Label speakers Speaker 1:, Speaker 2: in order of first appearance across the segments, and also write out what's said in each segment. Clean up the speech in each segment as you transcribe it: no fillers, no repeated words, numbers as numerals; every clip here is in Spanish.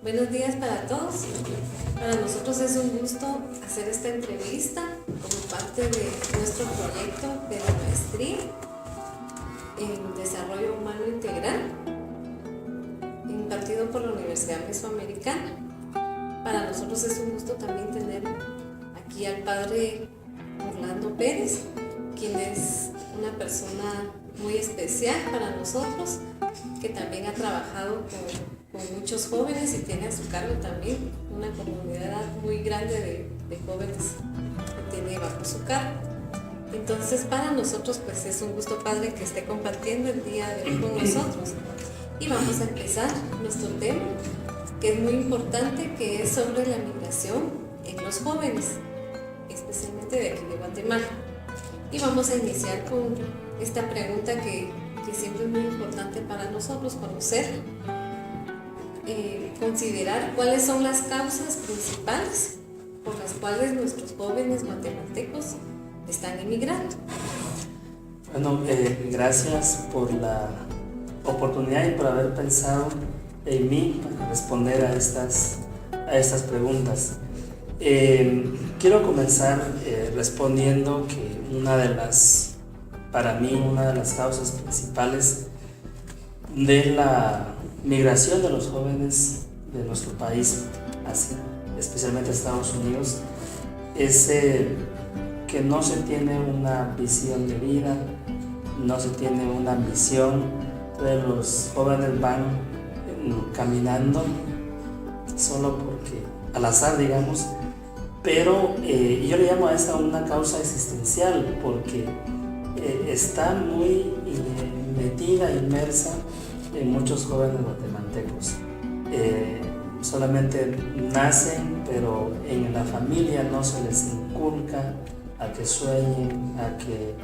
Speaker 1: Buenos días para todos. Para nosotros es un gusto hacer esta entrevista como parte de nuestro proyecto de la maestría en Desarrollo Humano Integral, impartido por la Universidad Mesoamericana. Para nosotros es un gusto también tener aquí al padre Orlando Pérez, quien es una persona muy especial para nosotros, que también ha trabajado con muchos jóvenes y tiene a su cargo también una comunidad muy grande de jóvenes que tiene bajo su cargo. Entonces, para nosotros pues es un gusto, padre, que esté compartiendo el día de hoy con nosotros. Y vamos a empezar nuestro tema, que es muy importante, que es sobre la migración en los jóvenes, especialmente de aquí de Guatemala. Y vamos a iniciar con esta pregunta que siempre es muy importante para nosotros conocer, considerar cuáles son las causas principales por las cuales nuestros jóvenes guatemaltecos están emigrando.
Speaker 2: Bueno, gracias por la oportunidad y por haber pensado en mí para responder a estas preguntas. Quiero comenzar respondiendo que para mí una de las causas principales de la migración de los jóvenes de nuestro país especialmente Estados Unidos, es que no se tiene una visión de vida, no se tiene una ambición. Entonces los jóvenes van caminando solo porque al azar, digamos, pero yo le llamo a esta una causa existencial, porque está muy metida, inmersa en muchos jóvenes guatemaltecos. Solamente nacen, pero en la familia no se les inculca a que sueñen, a que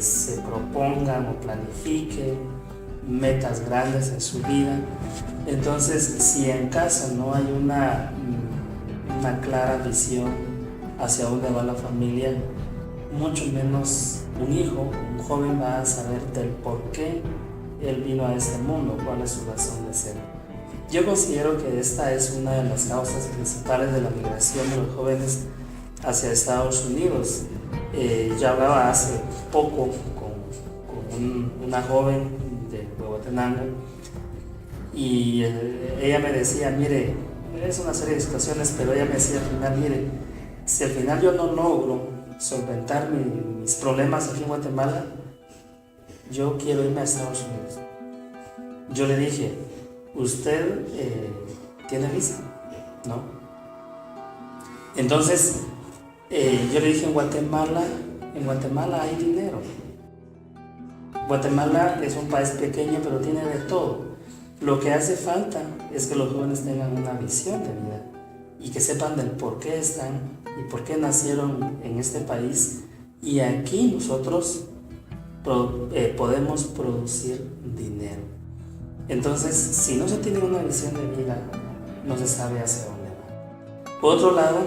Speaker 2: se propongan o planifiquen metas grandes en su vida. Entonces, si en casa no hay una clara visión hacia dónde va la familia, mucho menos un hijo, un joven va a saber del por qué él vino a este mundo, cuál es su razón de ser. Yo considero que esta es una de las causas principales de la migración de los jóvenes hacia Estados Unidos. Yo hablaba hace poco con una joven de Huehuetenango y ella me decía, mire, es una serie de situaciones, pero ella me decía al final, mire, si al final yo no logro solventar mis problemas aquí en Guatemala, yo quiero irme a Estados Unidos. Yo le dije, ¿usted tiene visa? ¿No? Entonces, yo le dije, en Guatemala hay dinero. Guatemala es un país pequeño, pero tiene de todo. Lo que hace falta es que los jóvenes tengan una visión de vida y que sepan del por qué están y por qué nacieron en este país. Y aquí nosotros podemos producir dinero. Entonces, si no se tiene una visión de vida, no se sabe hacia dónde va. Por otro lado,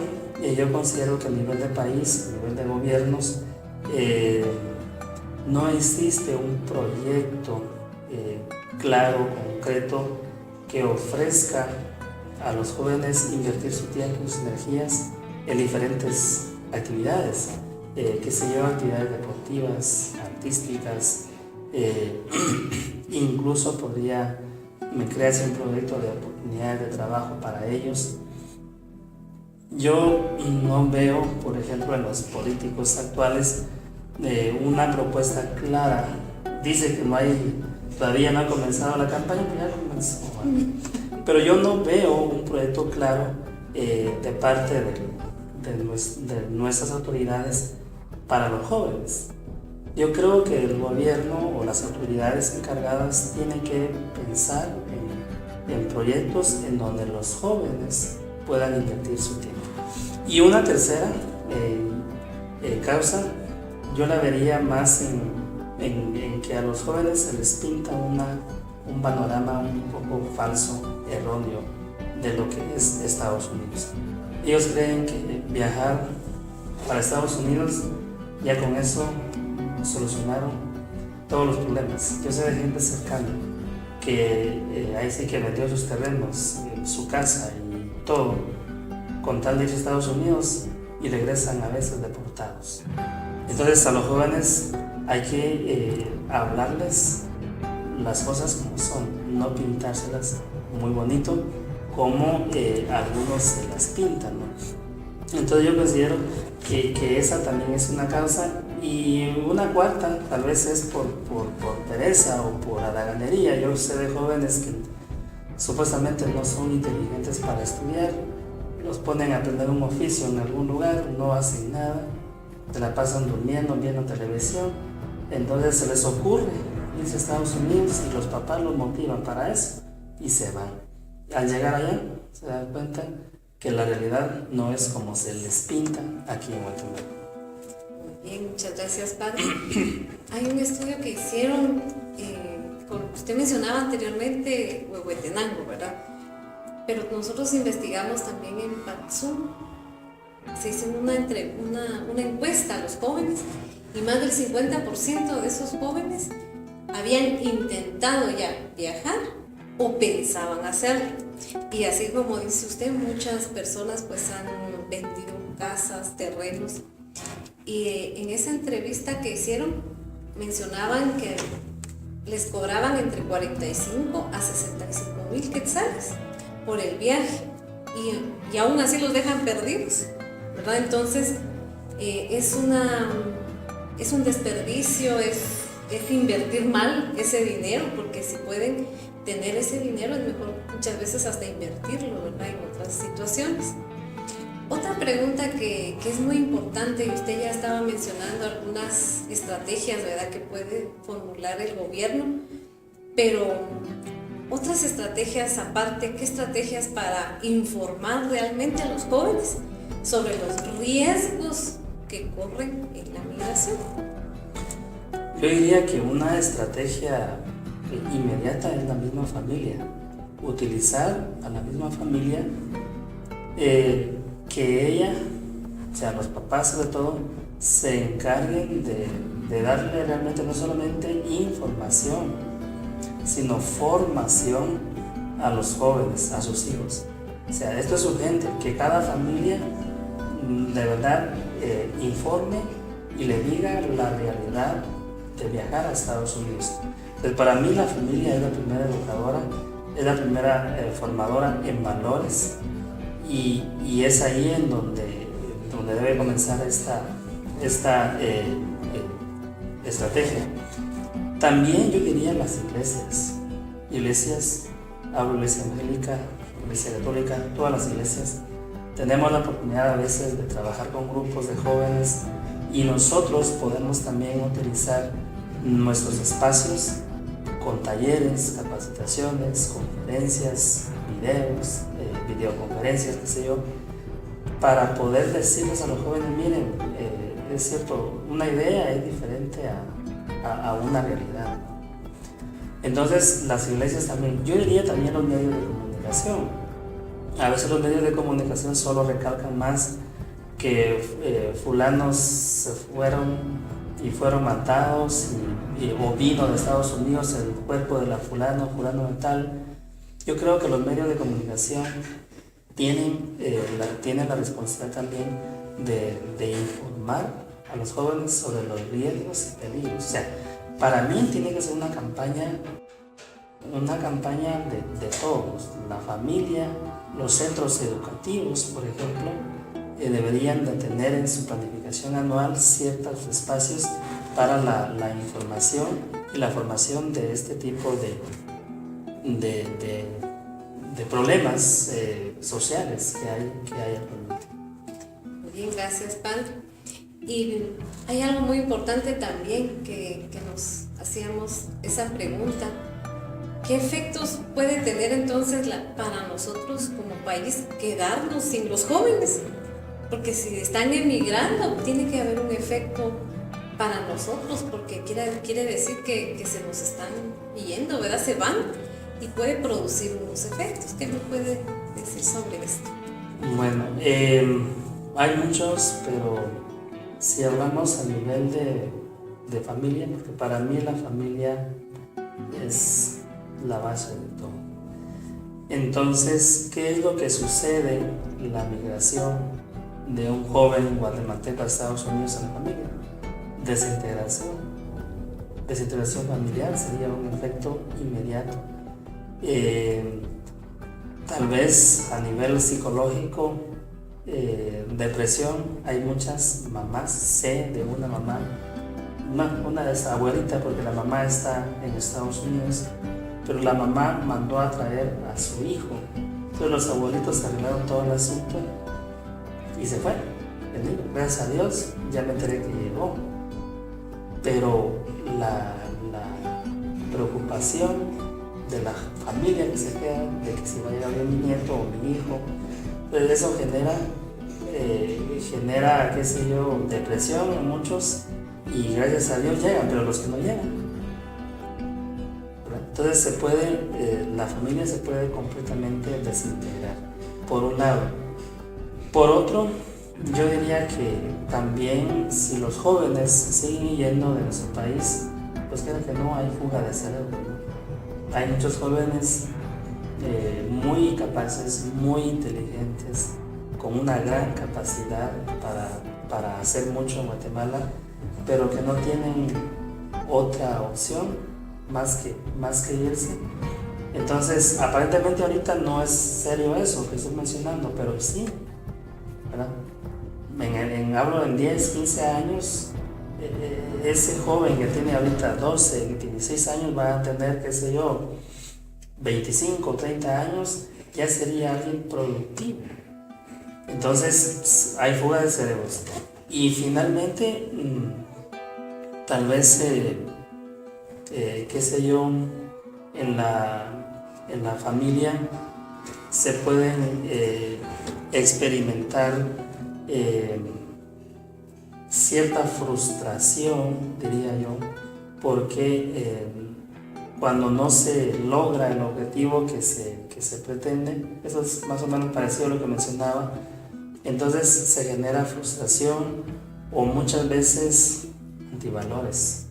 Speaker 2: yo considero que a nivel de país, a nivel de gobiernos, no existe un proyecto claro, concreto, que ofrezca a los jóvenes invertir su tiempo y sus energías en diferentes actividades, que se llevan actividades deportivas, artísticas, incluso me crearse un proyecto de oportunidades de trabajo para ellos. Yo no veo, por ejemplo, en los políticos actuales una propuesta clara. Dice que todavía no ha comenzado la campaña, pero ya comenzó. Pero yo no veo un proyecto claro de parte de nuestras autoridades para los jóvenes. Yo creo que el gobierno o las autoridades encargadas tienen que pensar en proyectos en donde los jóvenes puedan invertir su tiempo. Y una tercera causa, yo la vería más en que a los jóvenes se les pinta un panorama un poco falso, erróneo, de lo que es Estados Unidos. Ellos creen que viajar para Estados Unidos, ya con eso solucionaron todos los problemas. Yo sé de gente cercana que ahí sí que vendió sus terrenos, su casa y todo, con tal de irse a Estados Unidos y regresan a veces deportados. Entonces a los jóvenes hay que hablarles las cosas como son, no pintárselas muy bonito como algunos se las pintan, ¿no? Entonces yo considero que esa también es una causa, y una cuarta tal vez es por pereza o por haraganería. Yo sé de jóvenes que supuestamente no son inteligentes para estudiar, los ponen a aprender un oficio en algún lugar, no hacen nada, se la pasan durmiendo, viendo televisión, entonces se les ocurre irse a Estados Unidos y los papás los motivan para eso y se van. Al llegar allá se dan cuenta que la realidad no es como se les pinta aquí en Guatemala.
Speaker 1: Muy bien, muchas gracias, padre. Hay un estudio que hicieron, usted mencionaba anteriormente Huehuetenango, ¿verdad? Pero nosotros investigamos también en Patzum. Se hizo una encuesta a los jóvenes y más del 50% de esos jóvenes habían intentado ya viajar o pensaban hacerlo. Y así como dice usted, muchas personas pues han vendido casas, terrenos. Y en esa entrevista que hicieron mencionaban que les cobraban entre 45 a 65 mil quetzales por el viaje y aún así los dejan perdidos, ¿verdad? Entonces es un desperdicio, es invertir mal ese dinero, porque si pueden tener ese dinero es mejor muchas veces hasta invertirlo, ¿verdad? En otras situaciones. Otra pregunta que es muy importante, y usted ya estaba mencionando algunas estrategias, ¿verdad?, que puede formular el gobierno, pero otras estrategias aparte, ¿qué estrategias para informar realmente a los jóvenes sobre los riesgos que corren en la migración?
Speaker 2: Yo diría que una estrategia inmediata es la misma familia, utilizar a la misma familia, que ella, o sea, los papás sobre todo, se encarguen de darle realmente no solamente información, sino formación a los jóvenes, a sus hijos. O sea, esto es urgente, que cada familia de verdad informe y le diga la realidad de viajar a Estados Unidos. Entonces, para mí la familia es la primera educadora, es la primera formadora en valores, y es ahí en donde debe comenzar esta estrategia. También yo diría las iglesias, hablo iglesia evangélica, iglesia católica, todas las iglesias, tenemos la oportunidad a veces de trabajar con grupos de jóvenes, y nosotros podemos también utilizar nuestros espacios con talleres, capacitaciones, conferencias, videos, videoconferencias, qué sé yo, para poder decirles a los jóvenes, miren, es cierto, una idea es diferente a una realidad. Entonces las iglesias también, yo diría también los medios de comunicación. A veces los medios de comunicación solo recalcan más que fulanos se fueron matados o vino de Estados Unidos el cuerpo de la fulano de tal. Yo creo que los medios de comunicación tienen la responsabilidad también de informar a los jóvenes sobre los riesgos y peligros. O sea, para mí tiene que ser una campaña de todos, la familia, los centros educativos, por ejemplo, deberían de tener en su planificación anual ciertos espacios para la información y la formación de este tipo de problemas sociales que hay actualmente.
Speaker 1: Muy bien, gracias, padre. Y hay algo muy importante también que nos hacíamos esa pregunta. ¿Qué efectos puede tener entonces para nosotros como país quedarnos sin los jóvenes? Porque si están emigrando, tiene que haber un efecto para nosotros, porque quiere decir que se nos están yendo, ¿verdad? Se van y puede producir unos efectos. ¿Qué me puede decir sobre esto?
Speaker 2: Bueno, hay muchos, pero si hablamos a nivel de familia, porque para mí la familia es la base de todo. Entonces, ¿qué es lo que sucede en la migración de un joven guatemalteco a Estados Unidos en la familia? Desintegración. Desintegración familiar sería un efecto inmediato. Tal vez a nivel psicológico, depresión. Hay muchas mamás, sé de una mamá, una es abuelita porque la mamá está en Estados Unidos, pero la mamá mandó a traer a su hijo. Entonces los abuelitos arreglaron todo el asunto y se fue. El niño, gracias a Dios, ya me enteré que llegó. Pero la preocupación de la familia que se queda, de que si va a llegar bien mi nieto o mi hijo, pues eso genera, qué sé yo, depresión en muchos, y gracias a Dios llegan, pero los que no llegan. Entonces la familia se puede completamente desintegrar, por un lado. Por otro, yo diría que también si los jóvenes siguen yendo de nuestro país, pues creo que no hay fuga de cerebro, ¿no? Hay muchos jóvenes muy capaces, muy inteligentes, con una gran capacidad para hacer mucho en Guatemala, pero que no tienen otra opción más que irse. Entonces, aparentemente ahorita no es serio eso que estoy mencionando, pero sí, ¿verdad? Hablo en 10, 15 años, ese joven que tiene ahorita 12, 16 años va a tener, qué sé yo, 25, 30 años, ya sería alguien productivo. Entonces hay fuga de cerebros. Y finalmente, tal vez, qué sé yo, en la familia se pueden experimentar cierta frustración, diría yo, porque cuando no se logra el objetivo que se pretende, eso es más o menos parecido a lo que mencionaba, entonces se genera frustración o muchas veces antivalores,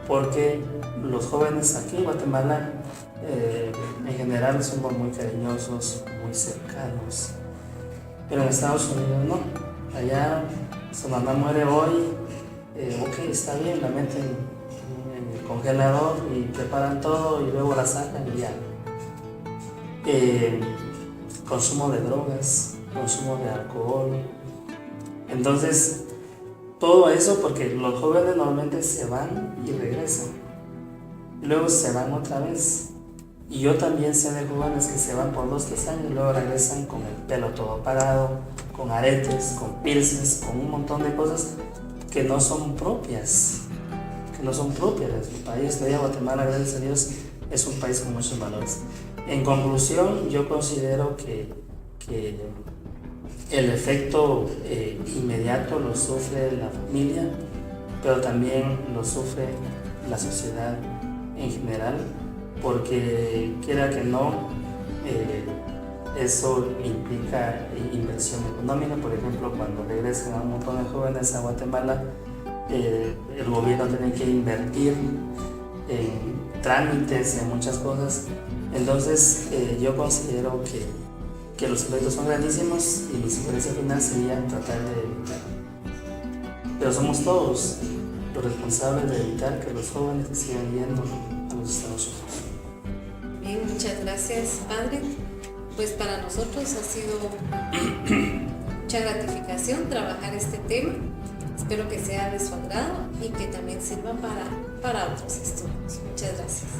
Speaker 2: porque los jóvenes aquí en Guatemala en general somos muy cariñosos, muy cercanos, pero en Estados Unidos no. Allá su mamá muere hoy, ok, está bien, la meten en el congelador y preparan todo y luego la sacan y ya. Consumo de drogas, consumo de alcohol. Entonces, todo eso porque los jóvenes normalmente se van y regresan. Y luego se van otra vez. Y yo también sé de jóvenes que se van por 2, 3 años y luego regresan con el pelo todo parado, con aretes, con piercings, con un montón de cosas que no son propias de su país. Todavía Guatemala, gracias a Dios, es un país con muchos valores. En conclusión, yo considero que el efecto inmediato lo sufre la familia, pero también lo sufre la sociedad en general, porque quiera que no, eso implica inversión económica. Por ejemplo, cuando regresan a un montón de jóvenes a Guatemala, el gobierno tiene que invertir en trámites, en muchas cosas. Entonces yo considero que los efectos son grandísimos y mi sugerencia final sería tratar de evitar. Pero somos todos los responsables de evitar que los jóvenes sigan yendo a los Estados Unidos.
Speaker 1: Bien, muchas gracias, padre. Pues para nosotros ha sido mucha gratificación trabajar este tema. Espero que sea de su agrado y que también sirva para otros estudios. Muchas gracias.